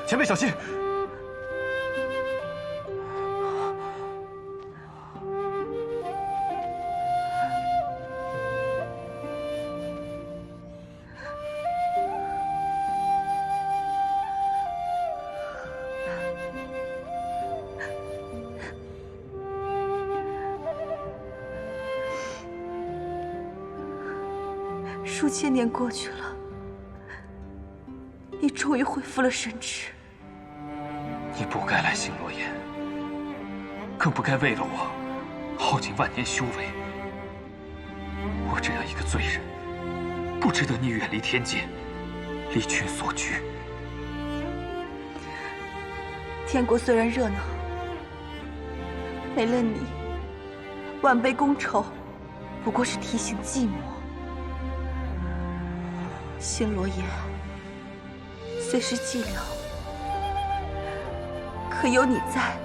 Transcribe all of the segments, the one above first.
前辈小心！数千年过去了，你终于恢复了神智。你不该来星罗岩，更不该为了我耗尽万年修为。我这样一个罪人，不值得你远离天界，离群索居。天国虽然热闹，没了你，万杯觥筹不过是提醒寂寞。星罗岩虽是寂寥，可有你在，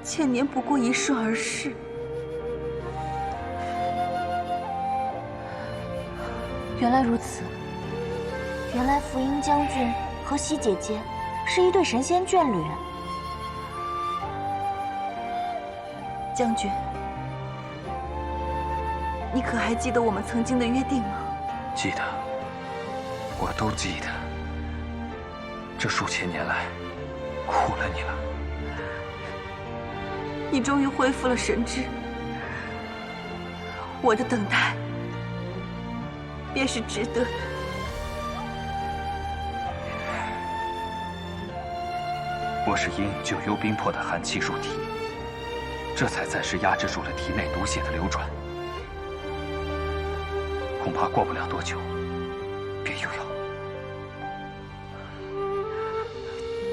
千年不过一瞬而逝。原来如此，原来福音将军和西姐姐是一对神仙眷侣。将军，你可还记得我们曾经的约定吗？记得，我都记得。这数千年来，苦了你了。你终于恢复了神智，我的等待便是值得的。我是因九幽冰魄的寒气入体，这才暂时压制住了体内毒血的流转。恐怕过不了多久，便又要。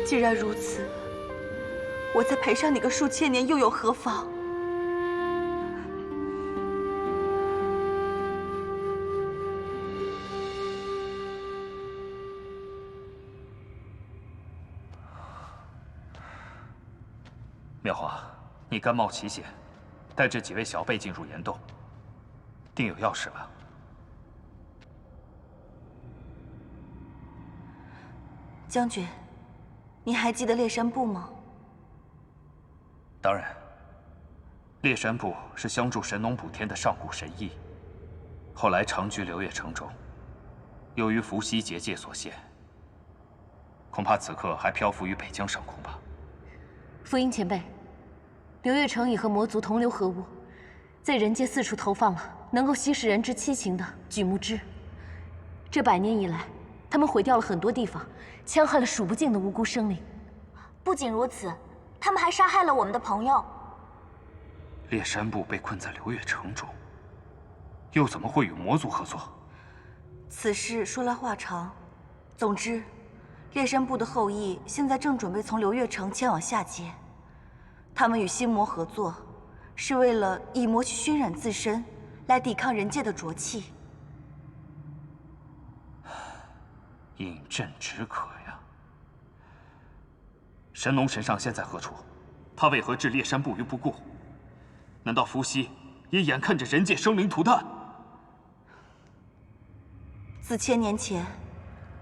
既然如此，我再陪上你个数千年又有何妨？妙华，你甘冒奇险，带这几位小辈进入岩洞，定有要事吧？将军，你还记得烈山部吗？当然，烈山部是相助神农补天的上古神医，后来长居流月城中，由于伏羲结界所限，恐怕此刻还漂浮于北疆上空吧。福音前辈，流月城已和魔族同流合污，在人界四处投放了能够吸食人之七情的榉木枝。这100年以来，他们毁掉了很多地方，戕害了数不尽的无辜生灵。不仅如此，他们还杀害了我们的朋友。烈山部被困在流月城中，又怎么会与魔族合作？此事说来话长，总之，烈山部的后裔现在正准备从流月城前往下界。他们与心魔合作，是为了以魔去熏染自身，来抵抗人界的浊气。饮鸩止渴呀！神农神上现在何处？他为何置烈山部于不顾？难道伏羲也眼看着人界生灵涂炭？自1000年前，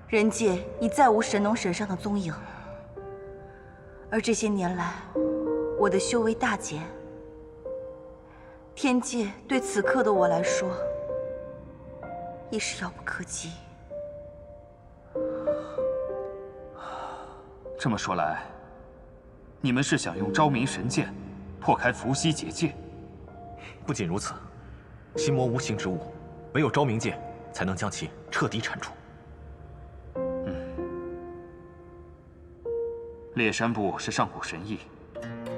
人界已再无神农神上的踪影，而这些年来，我的修为大减。天界对此刻的我来说，已是遥不可及。这么说来，你们是想用昭明神剑破开伏羲结界？不仅如此，心魔无形之物，唯有昭明剑才能将其彻底铲除。烈山部是上古神异，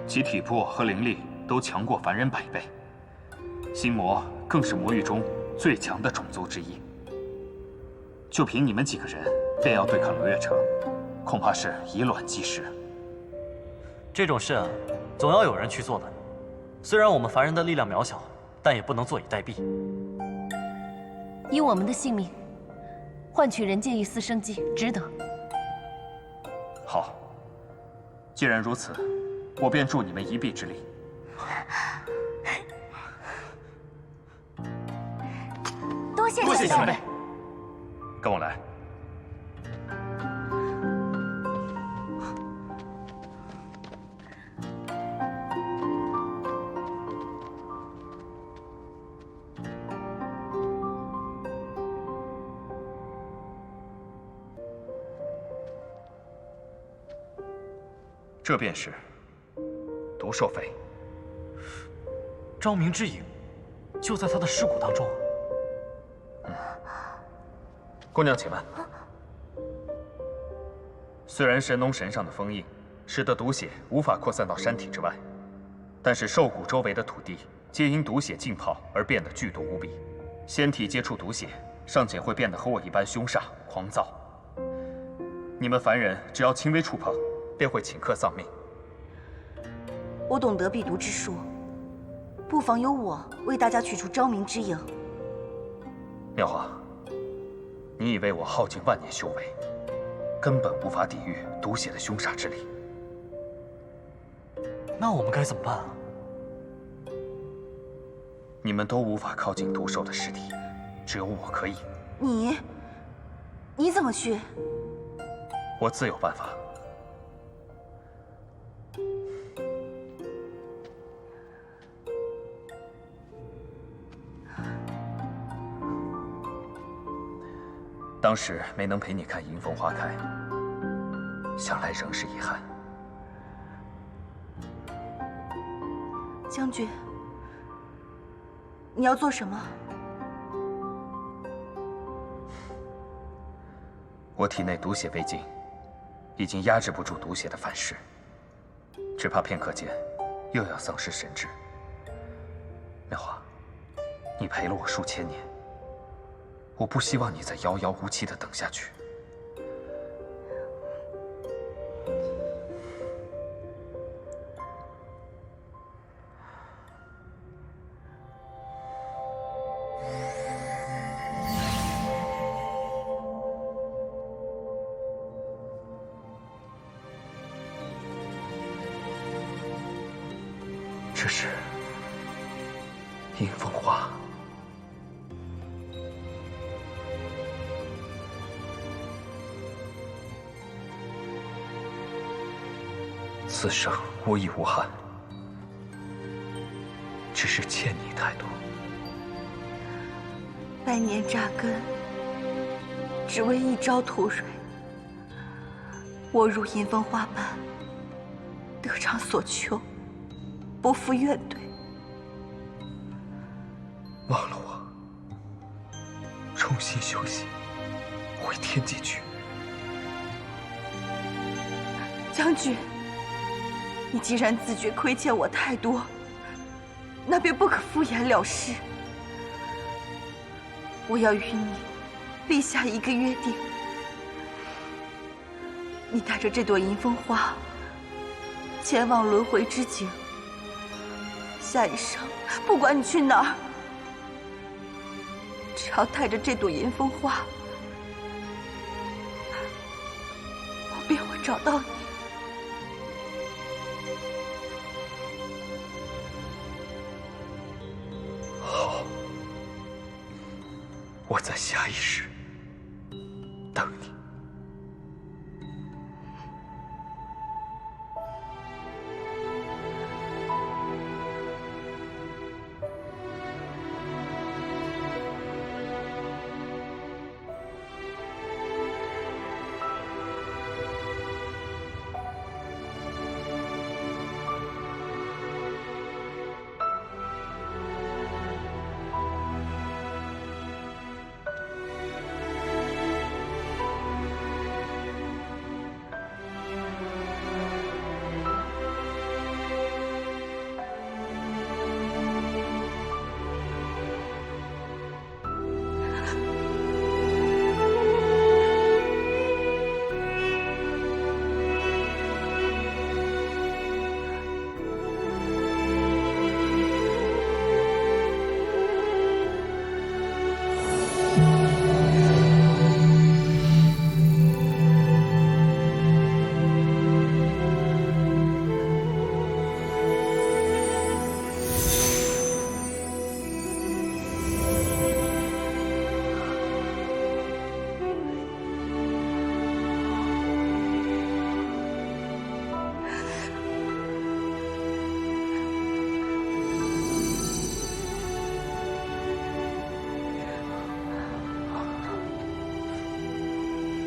其体魄和灵力都强过凡人100倍。心魔更是魔域中最强的种族之一。就凭你们几个人，便要对抗流月城，恐怕是以卵击石。这种事啊，总要有人去做的。虽然我们凡人的力量渺小，但也不能坐以待毙。以我们的性命换取人界一丝生机，值得。好，既然如此，我便助你们一臂之力。多谢前辈。跟我来。这便是毒兽肺。昭明之影就在他的尸骨当中。姑娘，且慢。虽然神农神上的封印使得毒血无法扩散到山体之外，但是兽骨周围的土地皆因毒血浸泡而变得剧毒无比。仙体接触毒血，尚且会变得和我一般凶煞狂躁。你们凡人只要轻微触碰，便会顷刻丧命。我懂得避毒之术，不妨由我为大家取出昭明之影。妙华，你以为我耗尽万年修为，根本无法抵御毒血的凶煞之力？那我们该怎么办啊？你们都无法靠近毒兽的尸体，只有我可以。你怎么去？我自有办法。当时没能陪你看迎风花开，想来仍是遗憾。将军，你要做什么？我体内毒血未尽，已经压制不住毒血的反噬，只怕片刻间又要丧失神智。妙华，你陪了我数千年，我不希望你再遥遥无期地等下去。这是迎风花。此生无益无憾，只是欠你太多。百年扎根，只为一朝吐蕊。我如迎风花般，得偿所求，不负怨怼。忘了我，重新修行，回天际去。将军，你既然自觉亏欠我太多，那便不可敷衍了事。我要与你立下一个约定：你带着这朵迎风花，前往轮回之境。下一生，不管你去哪儿，只要带着这朵迎风花，我便会找到你。好，我在下一世等你。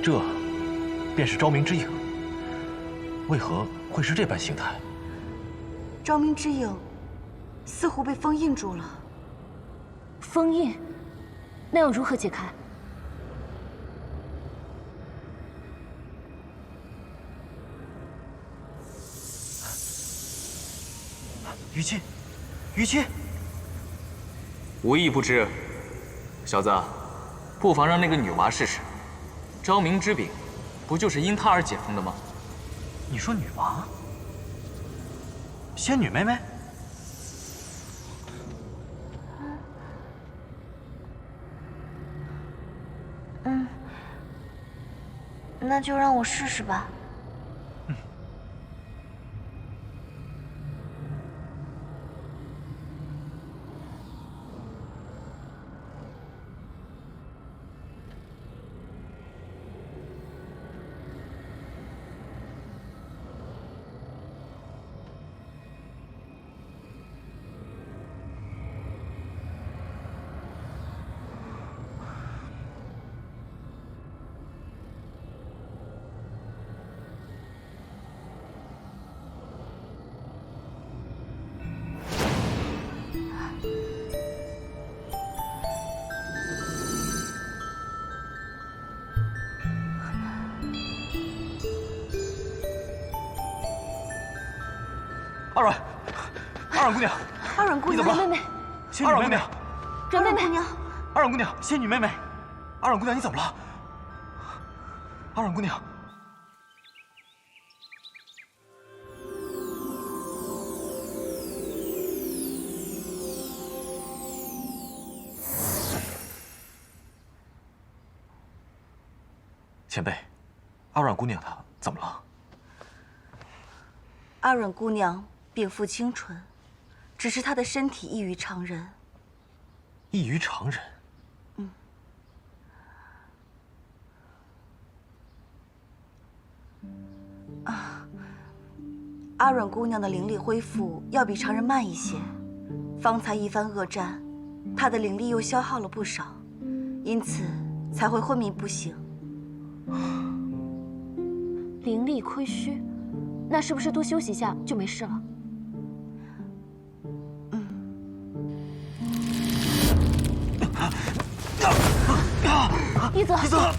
这便是昭明之影，为何会是这般形态？昭明之影似乎被封印住了。封印，那要如何解开？虞姬，虞姬，无意不知，小子，不妨让那个女娃试试。昭明之柄，不就是因她而解封的吗？你说女娃？仙女妹妹？那就让我试试吧。阿软姑娘，阿软姑娘，软妹妹，仙女妹妹，软妹妹，姑娘，阿软姑娘，仙女妹妹，阿软姑娘，你怎么了？阿软姑娘，前辈，阿软姑娘她怎么了？阿软姑娘禀赋清纯，只是她的身体异于常人。异于常人。阿软姑娘的灵力恢复要比常人慢一些，方才一番恶战，她的灵力又消耗了不少，因此才会昏迷不醒。灵力亏虚，那是不是多休息一下就没事了？一泽，一泽，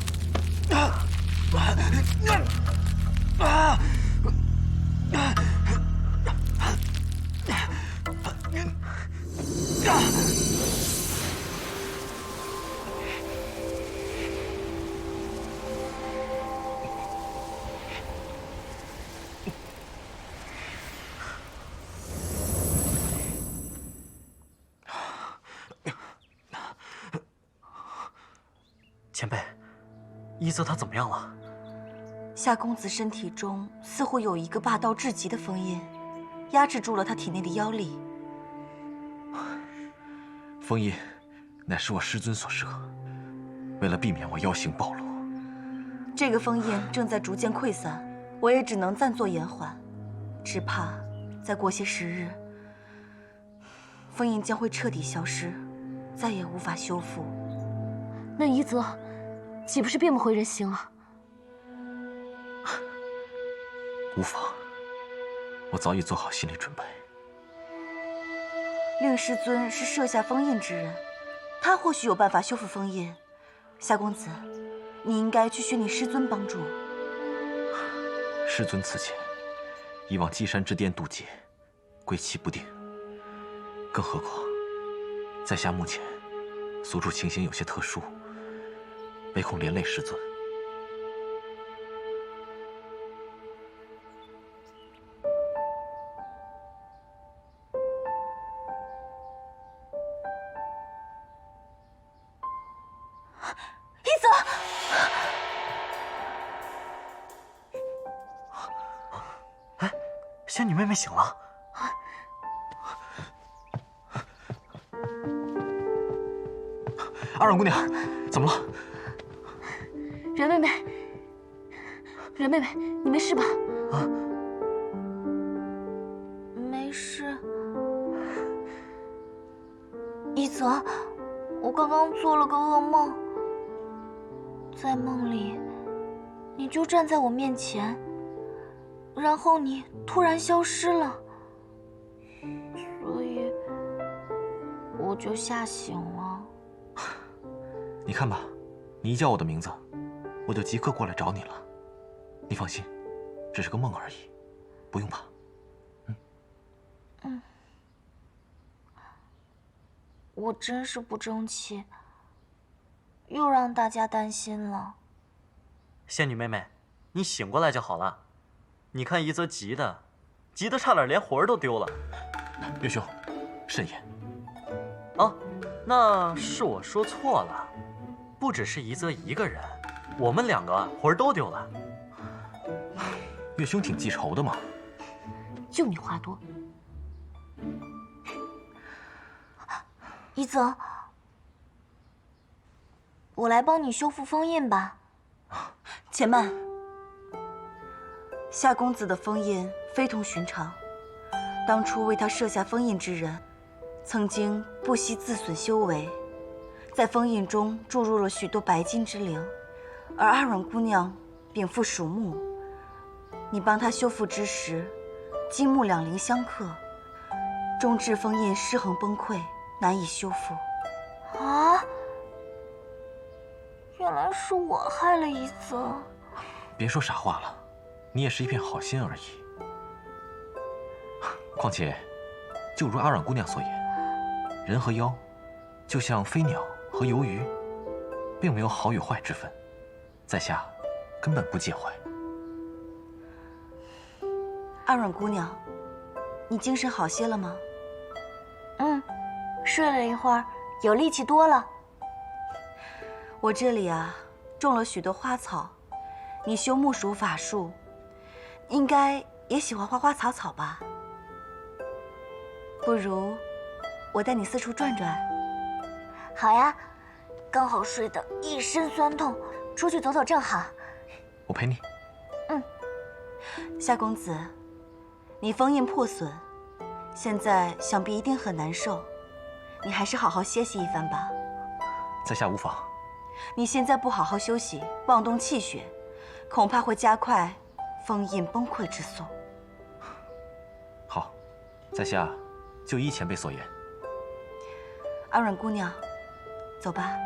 前辈，一泽他怎么样了？夏公子身体中似乎有一个霸道至极的封印，压制住了他体内的妖力。封印乃是我师尊所设，为了避免我妖行暴露，这个封印正在逐渐溃散，我也只能暂作延缓，只怕再过些时日，封印将会彻底消失，再也无法修复。那一泽岂不是变不回人形了？无妨，我早已做好心理准备。令师尊是设下封印之人，他或许有办法修复封印。夏公子，你应该去寻你师尊帮助。师尊此前以往积山之巅渡劫，归期不定。更何况，在下目前所处情形有些特殊，唯恐连累师尊。仙女妹妹醒了。阿软姑娘，怎么了？软妹妹，软妹妹，你没事吧？啊，没事。一泽，我刚刚做了个噩梦，在梦里，你就站在我面前，然后你突然消失了，所以我就吓醒了。你看吧，你一叫我的名字，我就即刻过来找你了。你放心，只是个梦而已，不用怕。我真是不争气，又让大家担心了。仙女妹妹，你醒过来就好了。你看一泽急的差点连魂儿都丢了。月兄，慎言。啊，那是我说错了，不只是一泽一个人，我们2个魂儿都丢了。月兄挺记仇的嘛。就你话多。一泽，我来帮你修复封印吧。且慢，夏公子的封印非同寻常。当初为他设下封印之人，曾经不惜自损修为，在封印中注入了许多白金之灵，而阿软姑娘禀赋属木，你帮她修复之时，金木两灵相克，终致封印失衡崩溃，难以修复。啊！原来是我害了一泽。别说傻话了，你也是一片好心而已。况且，就如阿软姑娘所言，人和妖，就像飞鸟和游鱼，并没有好与坏之分，在下根本不介怀。阿软姑娘，你精神好些了吗？睡了一会儿，有力气多了。我这里啊，种了许多花草，你修木属法术，应该也喜欢花花草草吧？不如我带你四处转转。好呀，刚好睡得一身酸痛，出去走走正好。我陪你。夏公子，你封印破损，现在想必一定很难受，你还是好好歇息一番吧。在下无妨。你现在不好好休息，妄动气血，恐怕会加快封印崩溃之速。好，在下就依前辈所言。阿软姑娘，走吧。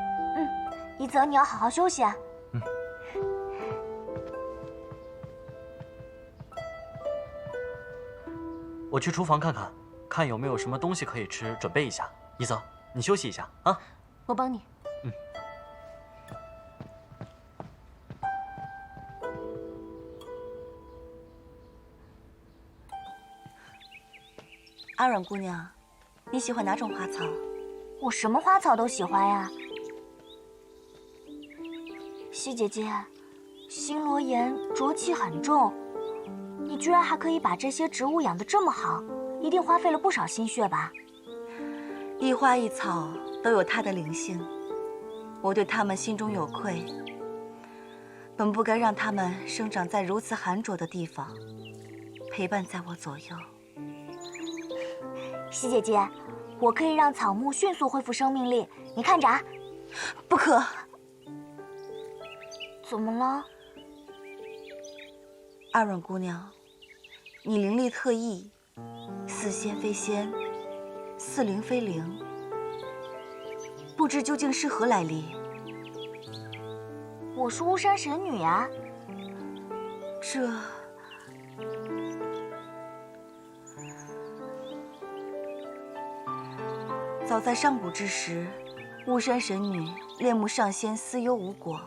一泽，你要好好休息啊。我去厨房看看，看有没有什么东西可以吃，准备一下。一泽，你休息一下啊。我帮你。阿软姑娘，你喜欢哪种花草？我什么花草都喜欢呀。西姐姐，星罗岩浊气很重，你居然还可以把这些植物养得这么好，一定花费了不少心血吧？一花一草都有它的灵性，我对它们心中有愧，本不该让它们生长在如此寒浊的地方，陪伴在我左右。西姐姐，我可以让草木迅速恢复生命力，你看着啊。不可！怎么了？阿软姑娘，你灵力特异，似仙非仙，似灵非灵，不知究竟是何来历？我是巫山神女啊。这……早在上古之时，巫山神女恋慕上仙思忧无果，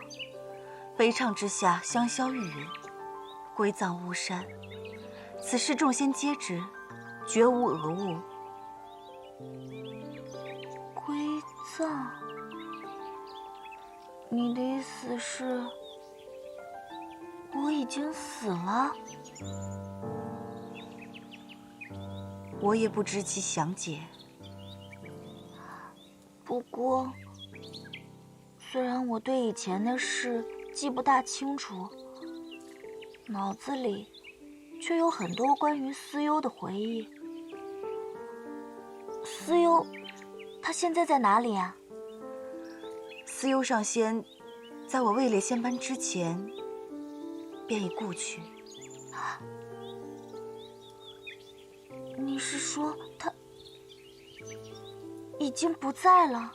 悲怆之下香消玉殒，归葬巫山。此事众仙皆知，绝无讹误。归葬？你的意思是，我已经死了？我也不知其详解。不过，虽然我对以前的事记不大清楚，脑子里却有很多关于思忧的回忆。思忧，他现在在哪里啊？思忧上仙，在我位列仙班之前，便已故去。你是说他已经不在了？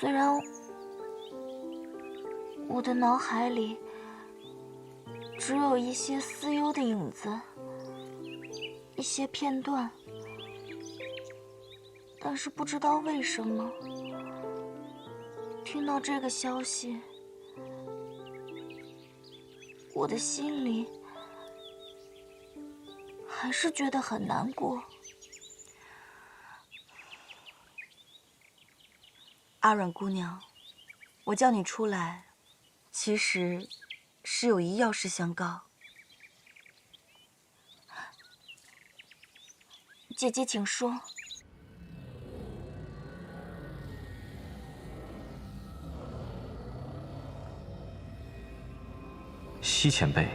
虽然我的脑海里只有一些思忧的影子，一些片段，但是不知道为什么，听到这个消息，我的心里还是觉得很难过。阿软姑娘，我叫你出来，其实是有一要事相告。姐姐，请说。西前辈，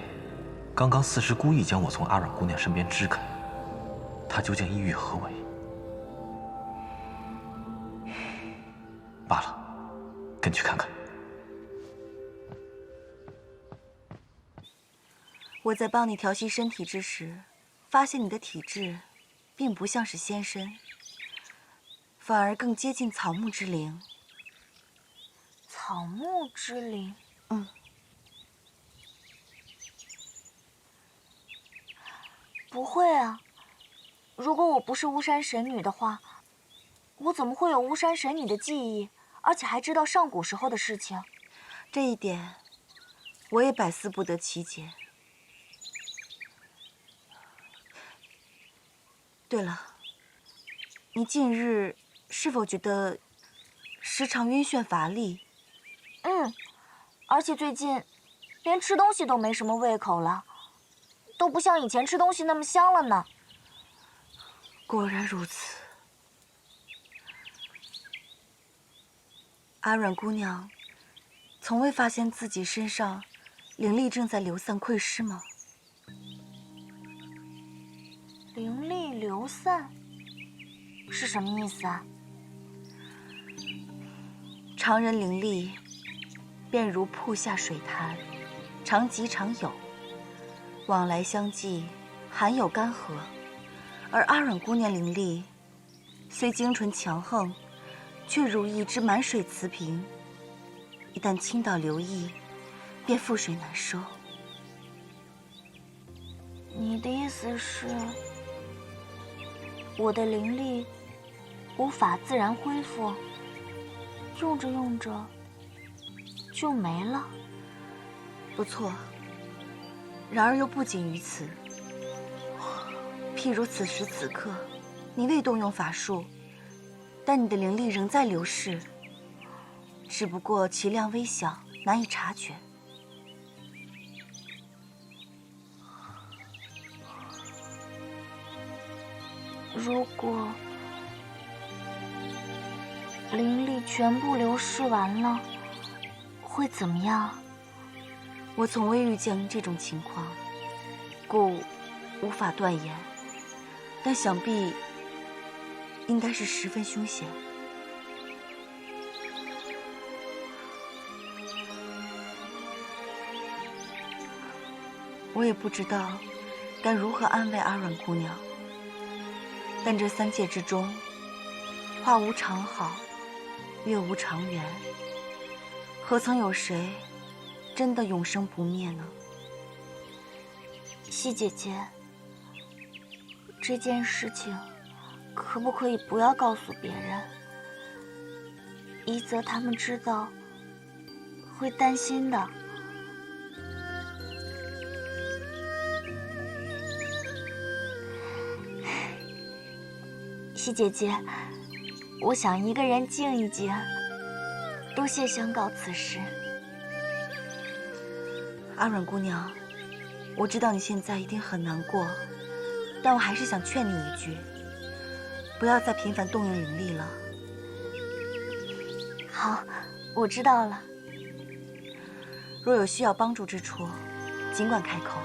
刚刚似是故意将我从阿软姑娘身边支开，她究竟意欲何为？罢了，跟去看看。我在帮你调息身体之时，发现你的体质并不像是仙身，反而更接近草木之灵。草木之灵。不会啊，如果我不是巫山神女的话，我怎么会有巫山神女的记忆，而且还知道上古时候的事情？这一点，我也百思不得其解。对了，你近日是否觉得时常晕眩乏力？而且最近连吃东西都没什么胃口了，都不像以前吃东西那么香了呢。果然如此。阿软姑娘，从未发现自己身上灵力正在流散溃失吗？灵力流散是什么意思啊？常人灵力便如瀑下水潭，常急常有，往来相济，含有干涸；而阿软姑娘灵力虽精纯强横，却如一只满水瓷瓶，一旦倾倒流溢，便覆水难收。你的意思是，我的灵力无法自然恢复，用着用着就没了？不错，然而又不仅于此。譬如此时此刻，你未动用法术，但你的灵力仍在流逝，只不过其量微小，难以察觉。如果灵力全部流逝完了，会怎么样？我从未遇见这种情况，故无法断言，但想必应该是十分凶险。我也不知道该如何安慰阿软姑娘，但这三界之中，花无常好，月无常圆，何曾有谁真的永生不灭呢？西姐姐，这件事情可不可以不要告诉别人？一则他们知道会担心的。西姐姐，我想一个人静一静。多谢相告此事。阿软姑娘，我知道你现在一定很难过，但我还是想劝你一句，不要再频繁动用灵力了。好，我知道了。若有需要帮助之处，尽管开口。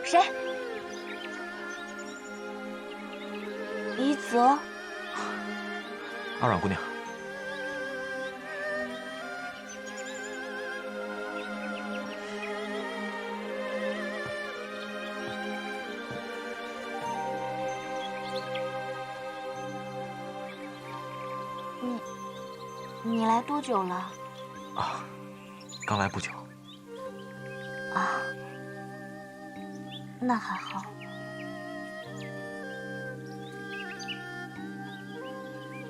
谁？宜泽。阿阮姑娘，你来多久了？啊，刚来不久。啊，那还好。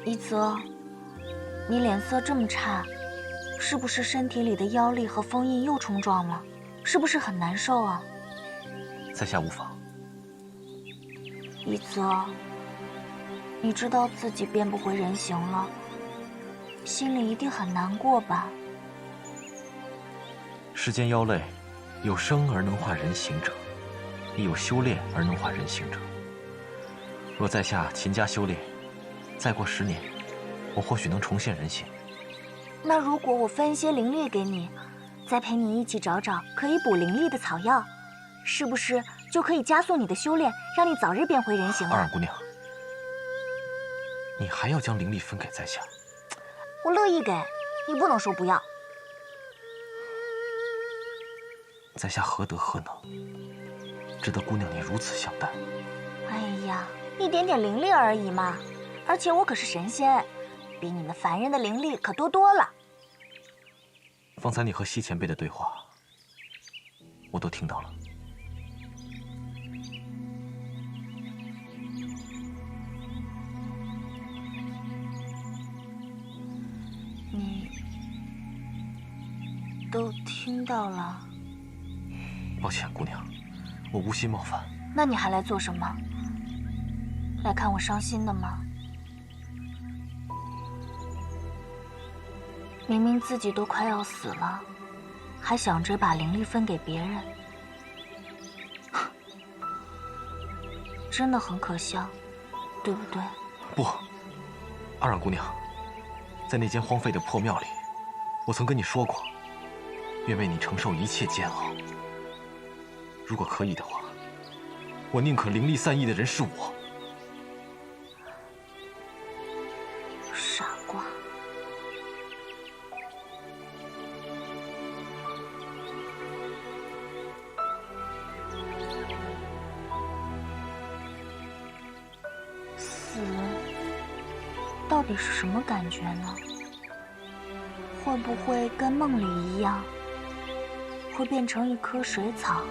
宜泽，你脸色这么差，是不是身体里的妖力和封印又冲撞了？是不是很难受啊？在下无妨。宜泽，你知道自己变不回人形了，心里一定很难过吧？世间妖类，有生而能化人形者，亦有修炼而能化人形者。若在下勤加修炼，再过10年，我或许能重现人形。那如果我分一些灵力给你，再陪你一起找找可以补灵力的草药，是不是就可以加速你的修炼，让你早日变回人形了？阿阮姑娘，你还要将灵力分给在下？我乐意给，你不能说不要。在下何德何能，值得姑娘你如此相待？哎呀，一点点灵力而已嘛，而且我可是神仙，比你们凡人的灵力可多多了。方才你和西前辈的对话，我都听到了。你都听到了？抱歉，姑娘，我无心冒犯。那你还来做什么？来看我伤心的吗？明明自己都快要死了，还想着把灵力分给别人，真的很可笑，对不对？不，阿阮姑娘，在那间荒废的破庙里，我曾跟你说过，愿为你承受一切煎熬。如果可以的话，我宁可灵力散逸的人是我。傻瓜。死到底是什么感觉呢？会不会跟梦里一样，会变成一棵水草，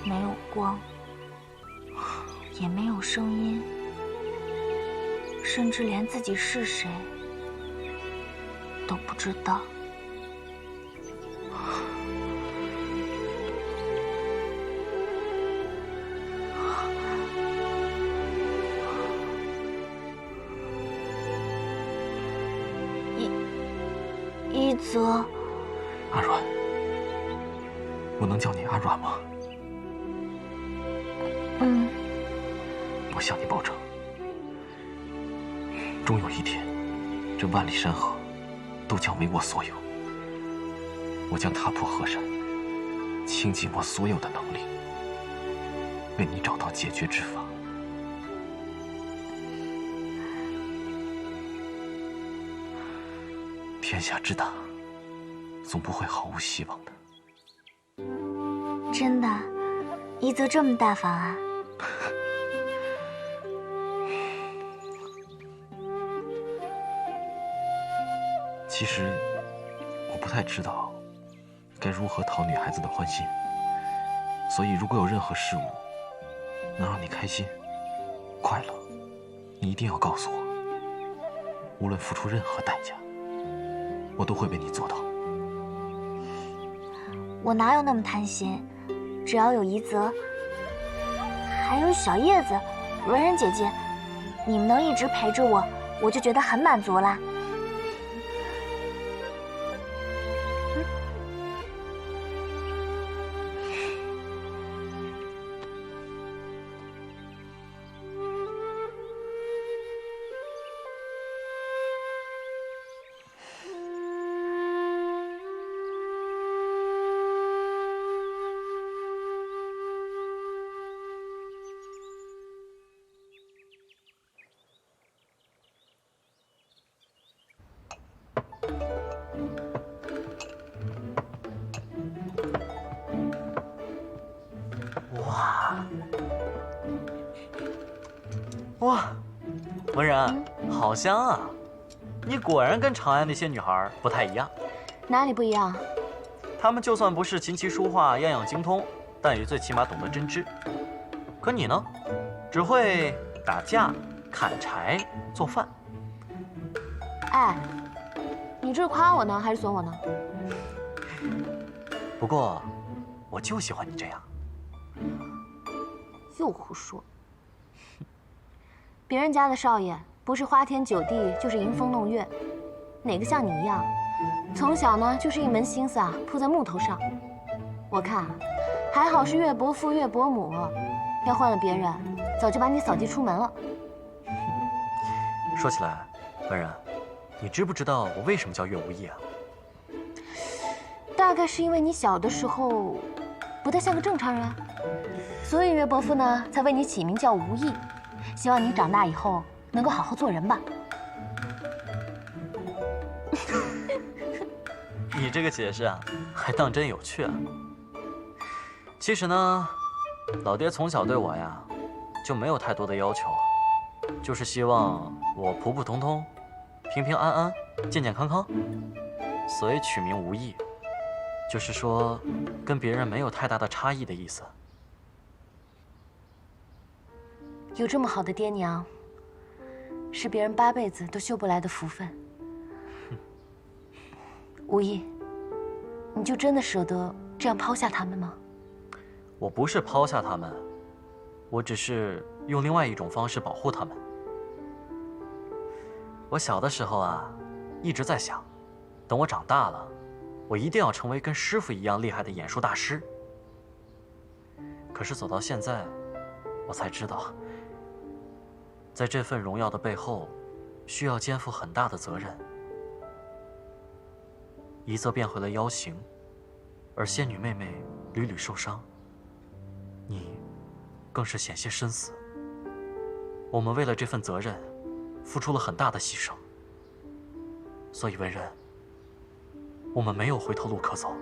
没有光，也没有声音，甚至连自己是谁都不知道？一泽，阿阮，我能叫你阿阮吗？嗯，我向你保证，终有一天，这万里山河都将为我所有。我将踏破河山，倾尽我所有的能力，为你找到解决之法。天下之大，总不会毫无希望的。真的，一泽这么大方啊！其实，我不太知道该如何讨女孩子的欢心，所以如果有任何事物能让你开心、快乐，你一定要告诉我。无论付出任何代价，我都会为你做到。我哪有那么贪心？只要有一泽，还有小叶子、文人姐姐，你们能一直陪着我，我就觉得很满足啦。哇，文然，好香啊！你果然跟长安那些女孩不太一样。哪里不一样？她们就算不是琴棋书画样样精通，但也最起码懂得针织。可你呢，只会打架、砍柴、做饭。哎，你这是夸我呢，还是损我呢？不过，我就喜欢你这样。又胡说！别人家的少爷不是花天酒地，就是迎风弄月，哪个像你一样，从小呢就是一门心思啊扑在木头上。我看啊，还好是岳伯父岳伯母，要换了别人，早就把你扫地出门了。说起来，文然，你知不知道我为什么叫岳无义啊？大概是因为你小的时候不太像个正常人，所以岳伯父呢才为你起名叫无义，希望你长大以后能够好好做人吧。你这个解释啊，还当真有趣啊。其实呢，老爹从小对我呀，就没有太多的要求，就是希望我普普通通、平平安安、健健康康，所以取名无义，就是说跟别人没有太大的差异的意思。有这么好的爹娘，是别人8辈子都修不来的福分。无义，你就真的舍得这样抛下他们吗？我不是抛下他们，我只是用另外一种方式保护他们。我小的时候啊，一直在想，等我长大了，我一定要成为跟师傅一样厉害的演术大师。可是走到现在，我才知道，在这份荣耀的背后，需要肩负很大的责任。一则变回了妖形，而仙女妹妹屡屡受伤，你更是险些身死。我们为了这份责任，付出了很大的牺牲。所以文人，我们没有回头路可走，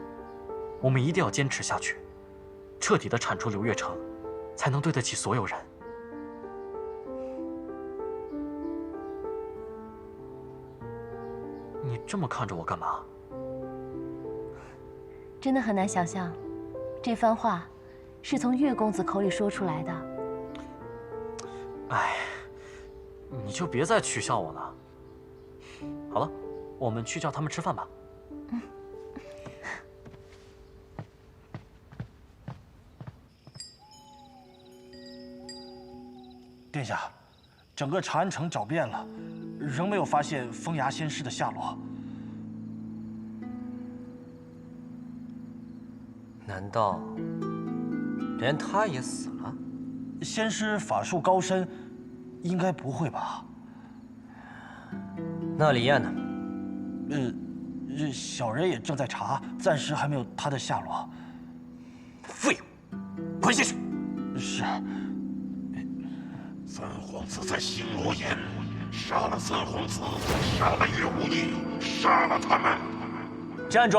我们一定要坚持下去，彻底的铲除刘月成，才能对得起所有人。你这么看着我干嘛？真的很难想象，这番话是从岳公子口里说出来的。哎，你就别再取笑我了。好了，我们去叫他们吃饭吧。殿下，整个长安城找遍了，仍没有发现风牙仙师的下落。难道连他也死了？仙师法术高深，应该不会吧？那李艳呢？小人也正在查，暂时还没有他的下落。废物，快下去！是。三皇子在星罗岩，杀了三皇子，杀了岳无义，杀了他们！站住！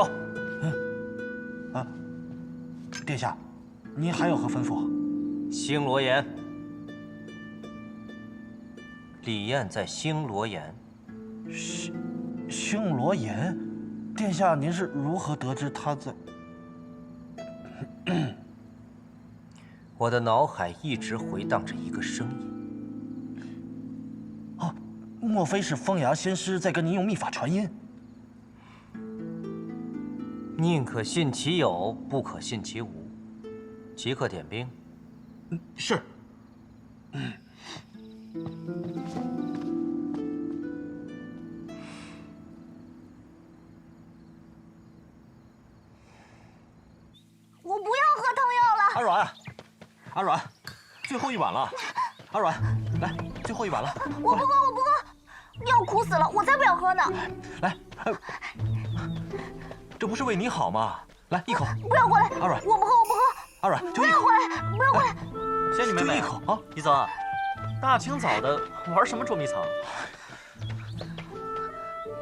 殿下，您还有何吩咐？星罗岩，李艳在星罗岩。星罗岩，殿下，您是如何得知他在？我的脑海一直回荡着一个声音。哦，莫非是风牙仙师在跟您用秘法传音？宁可信其有，不可信其无。即刻点兵。是。我不要喝汤药了。阿软，阿软，最后一碗了。阿软，来，最后一碗了。我不喝，我不喝，药苦死了，我才不要喝呢。来，这不是为你好吗？来一口。不要过来，阿软，我不喝，我不喝。阿软，就一口。不要过来，不要过来。仙女妹妹，就一口啊！一泽，大清早的玩什么捉迷藏？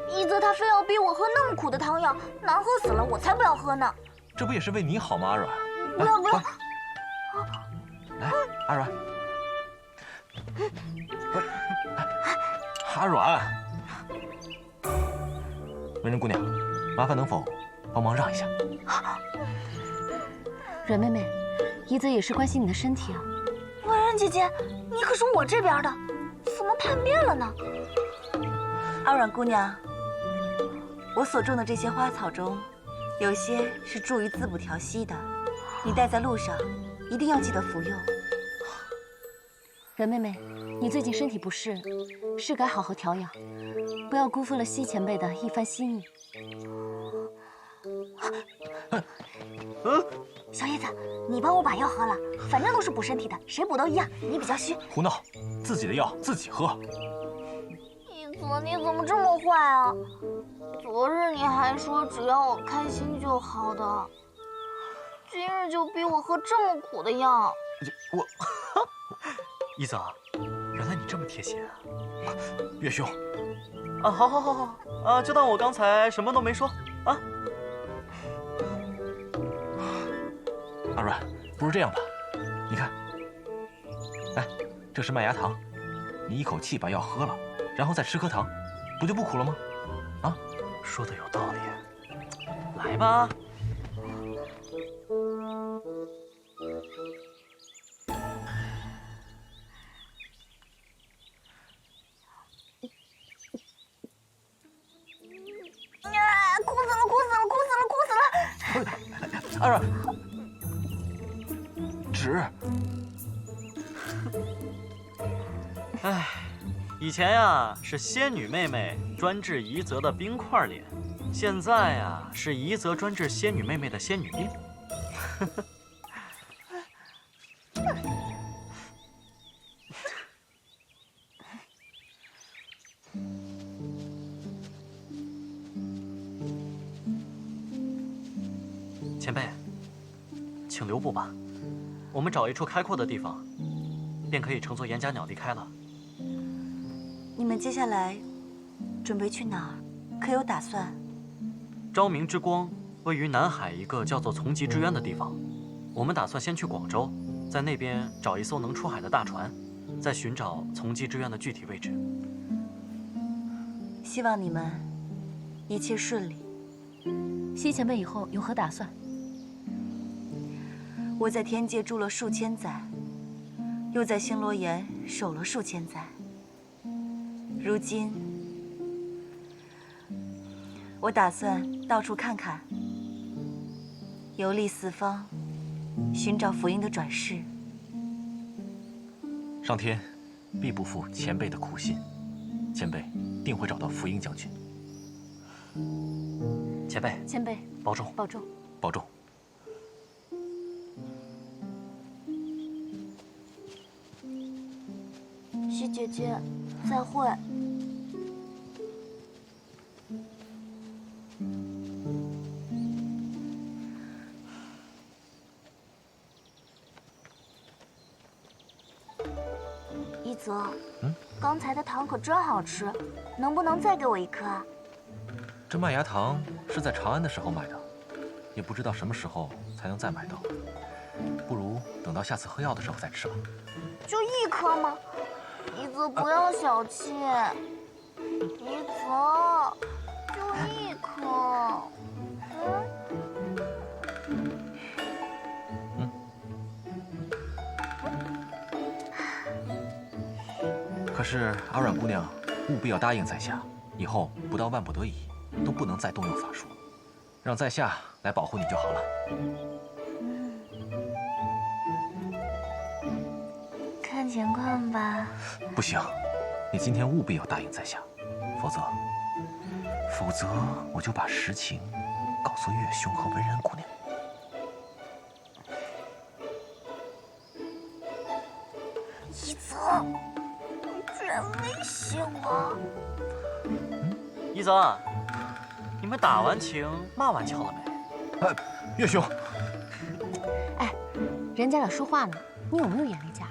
一泽他非要逼我喝那么苦的汤药，难喝死了，我才不要喝呢。这不也是为你好吗，阿软？不要不要！来，阿软。阿软，文人姑娘，麻烦能否帮忙让一下？阮妹妹，怡泽也是关心你的身体啊。文人姐姐，你可是我这边的，怎么叛变了呢？阿软姑娘，我所种的这些花草中，有些是助于滋补调息的，你带在路上，一定要记得服用。阮妹妹，你最近身体不适，是该好好调养，不要辜负了西前辈的一番心意。小叶子，你帮我把药喝了，反正都是补身体的，谁补都一样。你比较虚。胡闹，自己的药自己喝。一泽，你怎么这么坏啊？昨日你还说只要我开心就好的，今日就逼我喝这么苦的药。我，一泽，原来你这么贴心啊！岳兄，啊，好，啊，就当我刚才什么都没说啊。阿软，不如这样吧，你看，来，这是麦芽糖，你一口气把药喝了，然后再吃颗糖，不就不苦了吗？啊，说的有道理，来吧。哭死了！阿软，纸。唉，以前呀是仙女妹妹专治怡泽的冰块脸，现在呀是怡泽专治仙女妹妹的仙女病。前辈，请留步吧，我们找一处开阔的地方，便可以乘坐岩甲鸟离开了。你们接下来准备去哪儿？可有打算？昭明之光位于南海一个叫做从极之渊的地方，我们打算先去广州，在那边找一艘能出海的大船，再寻找从极之渊的具体位置。希望你们一切顺利。西前辈以后有何打算？我在天界住了数千载，又在星罗岩守了数千载。如今，我打算到处看看，游历四方，寻找福音的转世。上天必不负前辈的苦心，前辈定会找到福音将军。前辈，保重，保重，保重。西姐姐，再会。一泽，刚才的糖可真好吃，能不能再给我一颗啊？这麦芽糖是在长安的时候买的，也不知道什么时候才能再买到。不如等到下次喝药的时候再吃吧。就一颗吗？一泽不要小气，一泽，就一颗。可是阿软姑娘务必要答应在下，以后不到万不得已，都不能再动用法术，让在下来保护你就好了。看情况吧。不行，你今天务必要答应在下，否则我就把实情告诉岳兄和文人姑娘。一泽，你居然威胁我！一泽，你们打完情骂完俏了没？岳兄，哎，人家俩说话呢，你有没有眼力见？